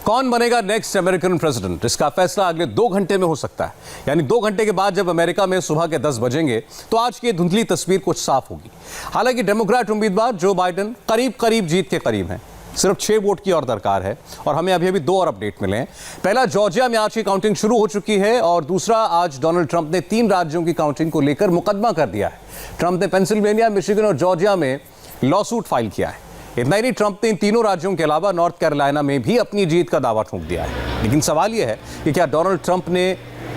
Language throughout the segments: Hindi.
कौन बनेगा नेक्स्ट अमेरिकन प्रेसिडेंट, इसका फैसला अगले 2 घंटे में हो सकता है। यानी 2 घंटे के बाद जब अमेरिका में सुबह के 10 बजेंगे तो आज की धुंधली तस्वीर कुछ साफ होगी। हालांकि डेमोक्रेट उम्मीदवार जो बाइडेन करीब करीब जीत के करीब हैं। सिर्फ 6 वोट की और दरकार है और हमें अभी 2 और अपडेट मिले हैं। पहला, जॉर्जिया में आज की काउंटिंग शुरू हो चुकी है और दूसरा, आज डोनाल्ड ट्रंप ने 3 राज्यों की काउंटिंग को लेकर मुकदमा कर दिया है। ट्रंप ने पेंसिल्वेनिया, मिशिगन और जॉर्जिया में लॉसूट फाइल किया है। इतना ही नहीं, ट्रंप ने इन तीनों राज्यों के अलावा नॉर्थ कैरोलिना में भी अपनी जीत का दावा ठोक दिया है। लेकिन सवाल यह है कि क्या डोनाल्ड ट्रंप ने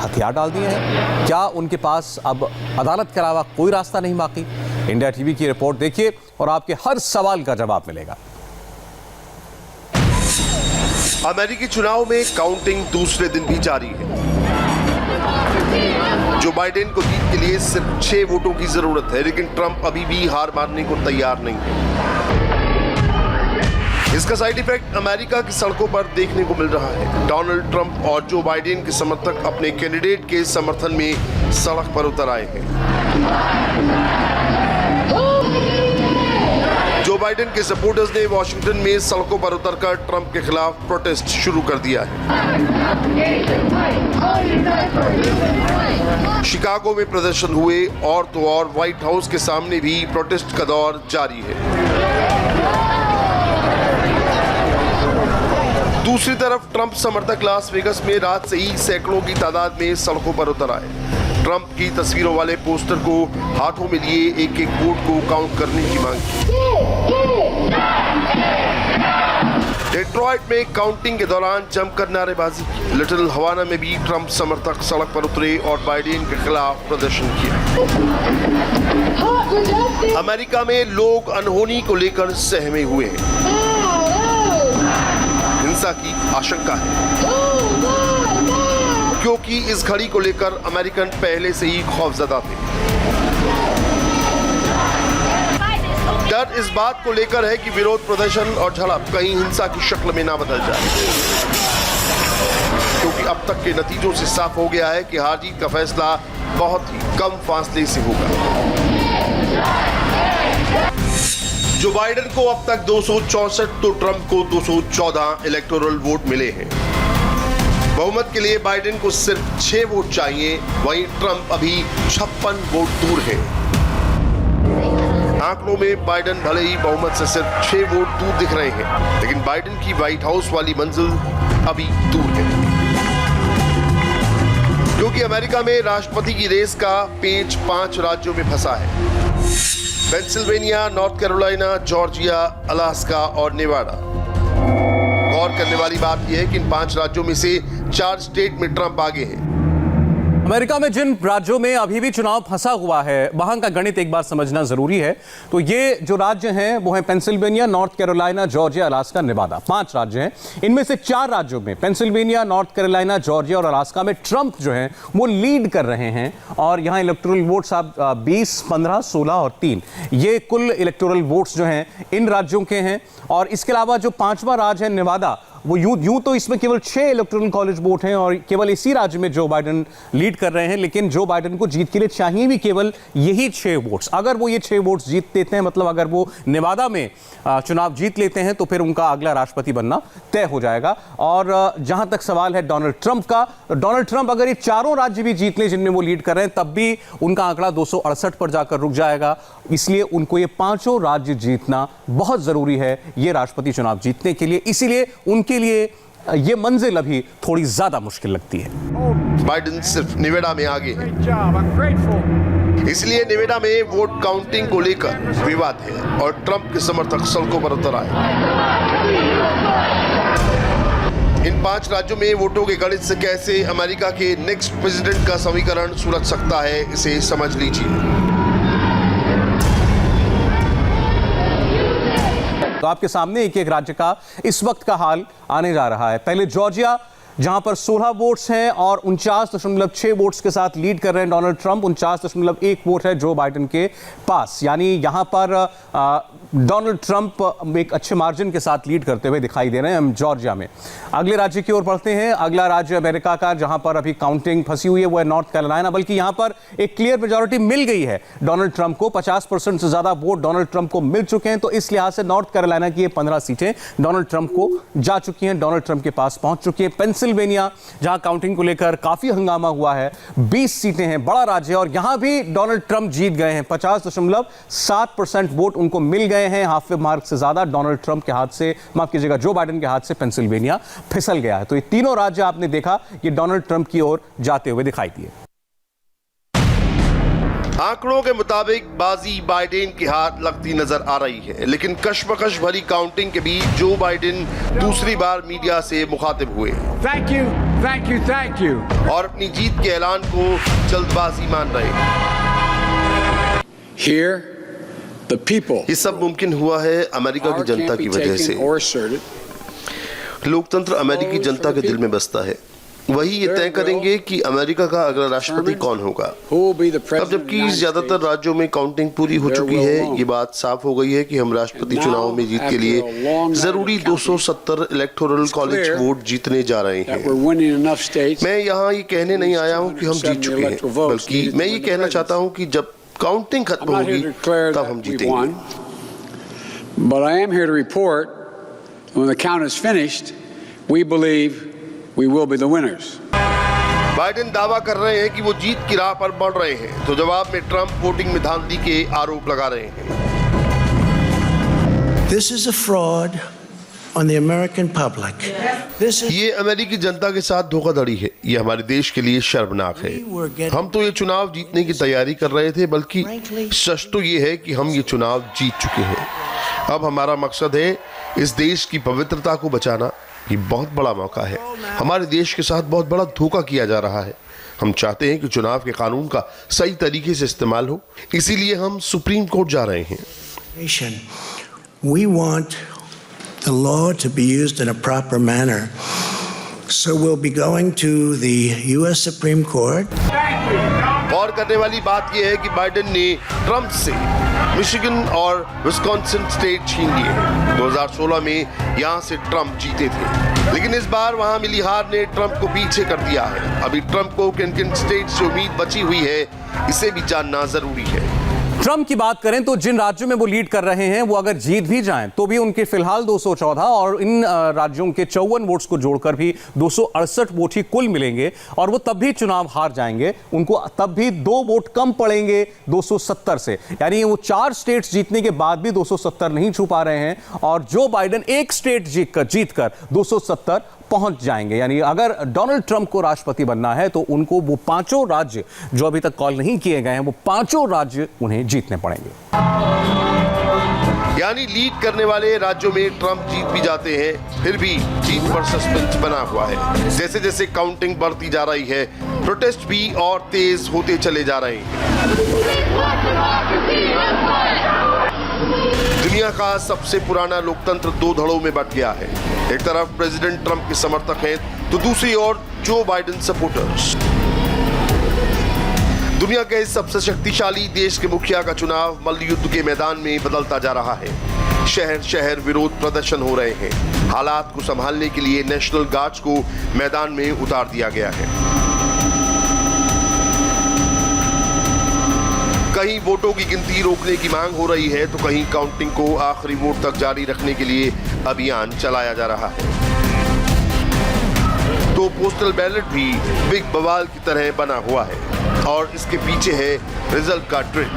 हथियार डाल दिए हैं? क्या उनके पास अब अदालत के अलावा कोई रास्ता नहीं बाकी? इंडिया टीवी की रिपोर्ट देखिए और आपके हर सवाल का जवाब मिलेगा। अमेरिकी चुनाव में काउंटिंग दूसरे दिन भी जारी है। जो बाइडेन को जीत के लिए सिर्फ 6 वोटों की जरूरत है, लेकिन ट्रंप अभी भी हार मानने को तैयार नहीं है। इसका साइड इफेक्ट अमेरिका की सड़कों पर देखने को मिल रहा है। डोनाल्ड ट्रंप और जो बाइडेन के समर्थक अपने कैंडिडेट के समर्थन में सड़क पर उतर आए हैं। जो बाइडेन के सपोर्टर्स ने वॉशिंगटन में सड़कों पर उतरकर ट्रंप के खिलाफ प्रोटेस्ट शुरू कर दिया है। शिकागो में प्रदर्शन हुए और तो और व्हाइट हाउस के सामने भी प्रोटेस्ट का दौर जारी है। दूसरी तरफ ट्रंप समर्थक लास वेगस में रात से ही सैकड़ों की तादाद में सड़कों पर उतर आए। ट्रंप की तस्वीरों वाले पोस्टर को हाथों में लिए एक एक वोट को काउंट करने की मांग की। डेट्रॉइट में काउंटिंग के दौरान जमकर नारेबाजी की। लिटिल हवाना में भी ट्रंप समर्थक सड़क पर उतरे और बाइडेन के खिलाफ प्रदर्शन किया। अमेरिका में लोग अनहोनी को लेकर सहमे हुए हैं। हिंसा की आशंका है क्योंकि इस घड़ी को लेकर अमेरिकन पहले से ही खौफजदा थे। डर इस बात को लेकर है कि विरोध प्रदर्शन और झड़प कहीं हिंसा की शक्ल में ना बदल जाए, क्योंकि अब तक के नतीजों से साफ हो गया है कि हार जीत का फैसला बहुत ही कम फासले से होगा। जो बाइडेन को अब तक 264 तो ट्रंप को 214 इलेक्टोरल वोट मिले हैं। बहुमत के लिए बाइडेन को सिर्फ 6 वोट चाहिए, वहीं ट्रंप अभी 56 वोट दूर है। आंकड़ों में बाइडेन भले ही बहुमत से सिर्फ 6 वोट दूर दिख रहे हैं, लेकिन बाइडेन की व्हाइट हाउस वाली मंजिल अभी दूर है, क्योंकि अमेरिका में राष्ट्रपति की रेस का पेच 5 राज्यों में फंसा है। Pennsylvania, north Carolina, Georgia, Alaska और नेवाडा। गौर करने वाली बात यह है कि इन 5 राज्यों में से 4 स्टेट में ट्रंप आगे हैं। अमेरिका में जिन राज्यों में अभी भी चुनाव फंसा हुआ है, वहां का गणित एक बार समझना जरूरी है। तो ये जो राज्य हैं वो हैं Pennsylvania, north Carolina, Georgia, Alaska, Nevada. 5 राज्य हैं। इनमें से 4 राज्यों में, पेंसिल्वेनिया, नॉर्थ कैरोलिना, जॉर्जिया और अलास्का में ट्रंप जो हैं वो लीड कर रहे हैं। और यहाँ इलेक्टोरल वोट्स आप 20, 15, 16 और 3, ये कुल इलेक्टोरल वोट्स जो हैं इन राज्यों के हैं। और इसके अलावा जो 5वां राज्य है नेवाडा, वो यूं तो इसमें केवल 6 इलेक्टोरल कॉलेज वोट हैं और केवल इसी राज्य में जो बाइडेन लीड कर रहे हैं। लेकिन जो बाइडेन को जीत के लिए चाहिए भी केवल यही 6 वोट्स। अगर वो ये 6 वोट्स जीत लेते हैं, मतलब अगर वो नेवाडा में चुनाव जीत लेते हैं, तो फिर उनका अगला राष्ट्रपति बनना तय हो जाएगा। और जहां तक सवाल है डोनाल्ड ट्रंप का, डोनाल्ड ट्रंप अगर ये 4 राज्य भी जीत लें जिनमें वो लीड कर रहे हैं, तब भी उनका आंकड़ा 268 पर जाकर रुक जाएगा। इसलिए उनको ये 5 राज्य जीतना बहुत जरूरी है ये राष्ट्रपति चुनाव जीतने के लिए। इसीलिए उनके लिए ये मंजिल अभी थोड़ी ज्यादा मुश्किल लगती है। बाइडेन सिर्फ नेवाडा में आगे है, इसलिए नेवाडा में वोट काउंटिंग को लेकर विवाद है और ट्रंप के समर्थक सड़कों पर उतर आए। इन 5 राज्यों में वोटों के गणित से कैसे अमेरिका के नेक्स्ट प्रेसिडेंट का समीकरण सुलझ सकता है, इसे समझ लीजिए। तो आपके सामने एक एक राज्य का इस वक्त का हाल आने जा रहा है। पहले जॉर्जिया, जहां पर 16 वोट्स हैं और 49.6 वोट्स के साथ लीड कर रहे हैं डोनाल्ड ट्रंप। 49.1 वोट है जो बाइडेन के पास, यानी यहां पर डोनाल्ड ट्रंप एक अच्छे मार्जिन के साथ लीड करते हुए दिखाई दे रहे हैं। हम जॉर्जिया में अगले राज्य की ओर बढ़ते हैं। अगला राज्य अमेरिका का जहां पर अभी काउंटिंग फंसी हुई है वो है नॉर्थ कैरोलिना, बल्कि यहां पर एक क्लियर मेजॉरिटी मिल गई है डोनाल्ड ट्रंप को। 50% से ज्यादा वोट डोनाल्ड ट्रंप को मिल चुके हैं, तो इस लिहाज से नॉर्थ कैरोलिना की ये 15 सीटें डोनाल्ड ट्रंप को जा चुकी हैं, डोनाल्ड ट्रंप के पास पहुंच चुकी है। पेंसिल्वेनिया जहां काउंटिंग को लेकर काफी हंगामा हुआ है, 20 सीटें हैं, बड़ा राज्य है, और यहां भी डोनाल्ड ट्रंप जीत गए हैं। 50.7% वोट उनको मिल गए हैं। हाफ मार्क से ज्यादा डोनाल्ड ट्रंप के हाथ से, माफ कीजिएगा, जो बाइडेन के हाथ से पेंसिल्वेनिया फिसल गया है। तो ये तीनों राज्य आपने देखा ये डोनाल्ड ट्रंप की ओर जाते हुए दिखाई दिए। आंकड़ों के मुताबिक बाजी बाइडेन के हाथ लगती नजर आ रही है, लेकिन कश्मकश भरी काउंटिंग के बीच जो बाइडेन दूसरी बार मीडिया से मुखातिब हुए Thank you. और अपनी जीत के ऐलान को जल्दबाजी मान रहे। Here, the people ये सब मुमकिन हुआ है अमेरिका की जनता की वजह से। लोकतंत्र अमेरिकी जनता के दिल में बसता है, वही ये तय करेंगे कि अमेरिका का अगला राष्ट्रपति कौन होगा। अब जबकि ज्यादातर राज्यों में काउंटिंग पूरी हो चुकी है, ये बात साफ हो गई है कि हम राष्ट्रपति चुनाव में जीत के लिए जरूरी 270 इलेक्टोरल कॉलेज वोट जीतने जा रहे हैं। मैं यहाँ ये कहने नहीं आया हूँ कि हम जीत चुके हैं, बल्कि मैं ये कहना चाहता हूँ कि जब काउंटिंग खत्म होगी तब हम जीतेंगे। But I am here to report when the count is finished, we believe we will be the winners. Biden दावा कर रहे हैं कि वो जीत की राह पर बढ़ रहे हैं, तो जवाब में ट्रंप वोटिंग में धांधली के आरोप लगा रहे हैं। This is a fraud on the American public. ये अमेरिकी जनता के साथ धोखाधड़ी है, ये हमारे देश के लिए शर्मनाक है। हम तो ये चुनाव जीतने की तैयारी कर रहे थे, बल्कि सच तो ये है कि हम ये चुनाव जीत चुके हैं। अब हमारा मकसद है इस देश की पवित्रता को बचाना। ये बहुत बड़ा मौका है, हमारे देश के साथ बहुत बड़ा धोखा किया जा रहा है। हम चाहते हैं कि चुनाव के कानून का सही तरीके से इस्तेमाल हो, इसीलिए हम सुप्रीम कोर्ट जा रहे हैं। We want the law to be used in a proper manner, so we'll be going to the U.S. Supreme Court. और करने वाली बात यह है कि बाइडेन ने ट्रंप से मिशिगन और विस्कॉन्सिन स्टेट छीन लिए हैं। 2016 में यहां से ट्रंप जीते थे, लेकिन इस बार वहां मिली हार ने ट्रंप को पीछे कर दिया है। अभी ट्रंप को किन-किन स्टेट से उम्मीद बची हुई है, इसे भी जानना जरूरी है। ट्रंप की बात करें तो जिन राज्यों में वो लीड कर रहे हैं वो अगर जीत भी जाएं तो भी उनके फिलहाल 214 और इन राज्यों के 54 वोट्स को जोड़कर भी 268 वोट ही कुल मिलेंगे, और वो तब भी चुनाव हार जाएंगे। उनको तब भी 2 वोट कम पड़ेंगे 270 से, यानी वो 4 स्टेट्स जीतने के बाद भी 270 नहीं छू पा रहे हैं, और जो बाइडेन एक स्टेट जीतकर 270 पहुंच जाएंगे। यानी अगर डोनाल्ड ट्रंप को राष्ट्रपति बनना है तो उनको वो 5 राज्य जो अभी तक कॉल नहीं किए गए हैं, वो 5 राज्य उन्हें जीतने पड़ेंगे। यानी लीड करने वाले राज्यों में ट्रंप जीत भी जाते हैं, फिर भी जीत पर सस्पेंस बना हुआ है। जैसे जैसे काउंटिंग बढ़ती जा रही है, प्रोटेस्ट भी और तेज होते चले जा रहे हैं। दुनिया का सबसे पुराना लोकतंत्र 2 धड़ों में बंट गया है। एक तरफ प्रेसिडेंट ट्रंप के समर्थक हैं, तो दूसरी ओर जो बाइडेन सपोर्टर्स। दुनिया के इस सबसे शक्तिशाली देश के मुखिया का चुनाव मल्लयुद्ध के मैदान में बदलता जा रहा है। शहर शहर विरोध प्रदर्शन हो रहे हैं। हालात को संभालने के लिए नेशनल गार्ड्स को मैदान में उतार दिया गया है। कहीं वोटों की गिनती रोकने की मांग हो रही है, तो कहीं काउंटिंग को आखिरी वोट तक जारी रखने के लिए अभियान चलाया जा रहा है। तो पोस्टल बैलेट भी बिग बवाल की तरह बना हुआ है, और इसके पीछे है रिजल्ट का ट्रेंड।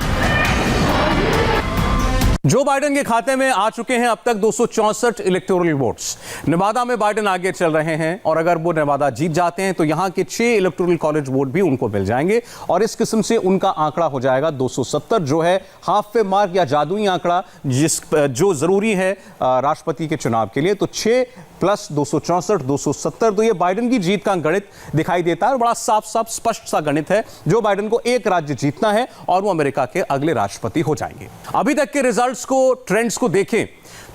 जो बाइडेन के खाते में आ चुके हैं अब तक 264 इलेक्टोरल वोट्स। नेवादा में बाइडेन आगे चल रहे हैं, और अगर वो नेवादा जीत जाते हैं तो यहां के 6 इलेक्टोरल कॉलेज वोट भी उनको मिल जाएंगे, और इस किस्म से उनका आंकड़ा हो जाएगा 270, जो है हाफ वे मार्क या जादुई आंकड़ा जो जरूरी है राष्ट्रपति के चुनाव के लिए। तो 6 प्लस 264 270, तो ये बाइडेन की जीत का गणित दिखाई देता है। बड़ा साफ साफ स्पष्ट सा गणित है। जो बाइडेन को एक राज्य जीतना है और वो अमेरिका के अगले राष्ट्रपति हो जाएंगे। अभी तक के रिजल्ट्स को, ट्रेंड्स को देखें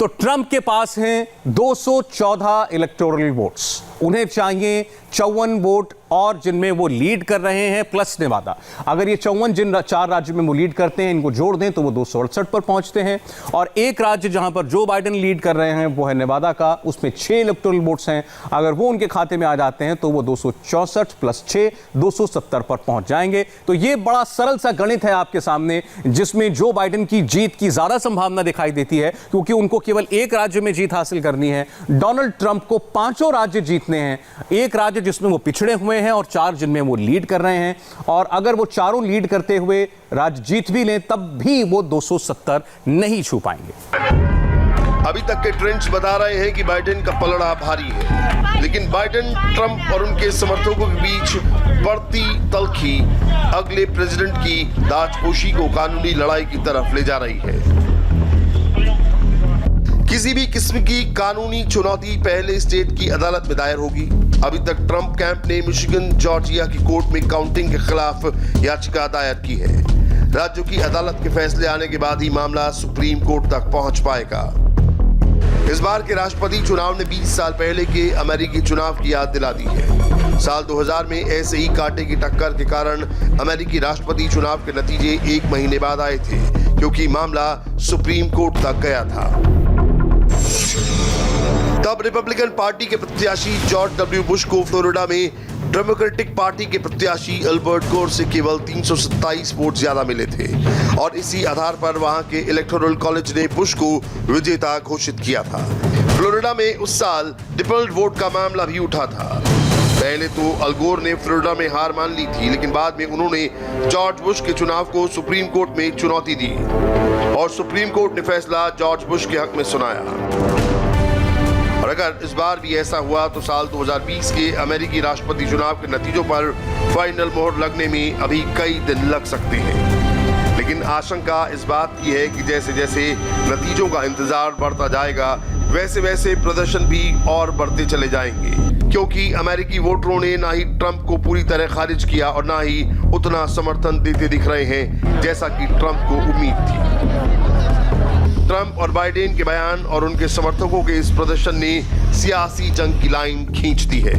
तो ट्रंप के पास हैं 214 इलेक्टोरल वोट्स, उन्हें चाहिए 54 वोट और जिनमें वो लीड कर रहे हैं प्लस नेवादा। अगर ये 54 जिन 4 राज्यों में वो लीड करते हैं इनको जोड़ दें तो वो 268 पर पहुंचते हैं। और एक राज्य जहां पर जो बाइडेन लीड कर रहे हैं वो है नेवादा का, उसमें 6 इलेक्टोरल वोट्स हैं। अगर वो उनके खाते में आ जाते हैं तो वो 264 प्लस 6 270 पर पहुंच जाएंगे। तो ये बड़ा सरल सा गणित है आपके सामने, जिसमें जो बाइडेन की जीत की ज्यादा संभावना दिखाई देती है क्योंकि उनको केवल एक राज्य में जीत हासिल करनी है। डोनाल्ड ट्रंप को 5 राज्य जीतने हैं, एक राज्य जिसमें वो पिछड़े हुए हैं और 4 जिनमें वो लीड कर रहे हैं। और अगर वो चारों लीड करते हुए राज्य जीत भी लें तब भी वो 270 नहीं छू पाएंगे। अभी तक के ट्रेंड्स बता रहे हैं कि बाइडेन का पलड़ा भारी है, लेकिन बाइडेन, ट्रंप और उनके समर्थकों के बीच बढ़ती तल्खी अगले प्रेसिडेंट की दाजपोशी को कानूनी लड़ाई की तरफ ले जा रही है। किसी भी किस्म की कानूनी चुनौती पहले स्टेट की अदालत में दायर होगी। अभी तक ट्रंप कैंप ने मिशिगन, जॉर्जिया की कोर्ट में काउंटिंग के खिलाफ याचिका दायर की है। राज्यों की अदालत के फैसले आने के बाद ही मामला सुप्रीम कोर्ट तक पहुंच पाएगा। इस बार के राष्ट्रपति चुनाव ने 20 साल पहले के अमेरिकी चुनाव की याद दिला दी है। साल 2000 में ऐसे ही कांटे की टक्कर के कारण अमेरिकी राष्ट्रपति चुनाव के नतीजे 1 महीने बाद आए थे, क्योंकि मामला सुप्रीम कोर्ट तक गया था। तब रिपब्लिकन पार्टी के प्रत्याशी जॉर्ज डब्ल्यू बुश को फ्लोरिडा में डेमोक्रेटिक पार्टी के प्रत्याशी अल्बर्ट गोर से केवल 327 वोट ज्यादा मिले थे और इसी आधार पर वहां के इलेक्टोरल कॉलेज ने बुश को विजेता घोषित किया था। फ्लोरिडा में उस साल डिफॉल्ट वोट का मामला भी उठा था। पहले तो अल गोर ने फ्लोरिडा में हार मान ली थी, लेकिन बाद में उन्होंने जॉर्ज बुश के चुनाव को सुप्रीम कोर्ट में चुनौती दी और सुप्रीम कोर्ट ने फैसला जॉर्ज बुश के हक में सुनाया। और अगर इस बार भी ऐसा हुआ तो साल 2020 के अमेरिकी राष्ट्रपति चुनाव के नतीजों पर फाइनल मोहर लगने में अभी कई दिन लग सकते हैं। लेकिन आशंका इस बात की है कि जैसे जैसे नतीजों का इंतजार बढ़ता जाएगा वैसे वैसे प्रदर्शन भी और बढ़ते चले जाएंगे, क्योंकि अमेरिकी वोटरों ने ना ही ट्रंप को पूरी तरह खारिज किया और ना ही उतना समर्थन देते दिख रहे हैं जैसा कि ट्रंप को उम्मीद थी। ट्रंप और बाइडेन के बयान और उनके समर्थकों के इस प्रदर्शन ने सियासी जंग की लाइन खींच दी है।